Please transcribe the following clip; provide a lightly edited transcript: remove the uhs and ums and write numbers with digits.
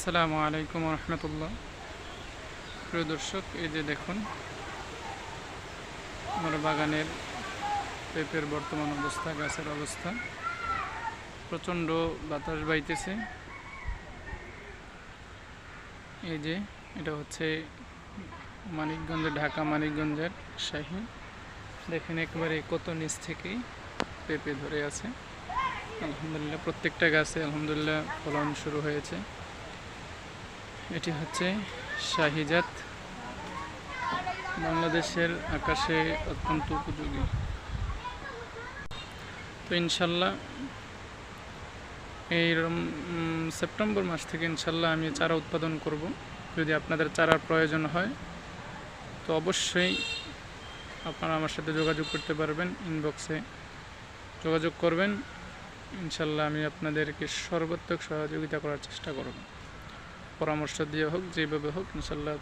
আসসালামু আলাইকুম রহমতুল্লাহ। প্রিয় দর্শক, এই যে দেখুন আমার বাগানের পেঁপের বর্তমান অবস্থা, গাছের অবস্থা। প্রচণ্ড বাতাস বাইতেছে। এই যে এটা হচ্ছে মানিকগঞ্জের, ঢাকা মানিকগঞ্জের শাহী। দেখেন একেবারে কত নিচ থেকেই পেঁপে ধরে আছে। আলহামদুলিল্লাহ প্রত্যেকটা গাছে আলহামদুলিল্লাহ ফলন শুরু হয়েছে। এটি হচ্ছে শাহীজাত, বাংলাদেশের আকাশে অত্যন্ত উপযোগী। তো ইনশাল্লাহ এই সেপ্টেম্বর মাস থেকে ইনশাল্লাহ আমি চারা উৎপাদন করব। যদি আপনাদের চারার প্রয়োজন হয় তো অবশ্যই আপনারা আমার সাথে যোগাযোগ করতে পারবেন, ইনবক্সে যোগাযোগ করবেন। ইনশাল্লাহ আমি আপনাদেরকে সর্বাত্মক সহযোগিতা করার চেষ্টা করব, পরামর্শ দিয়ে হোক, যেভাবে হোক ইনশাল্লাহ।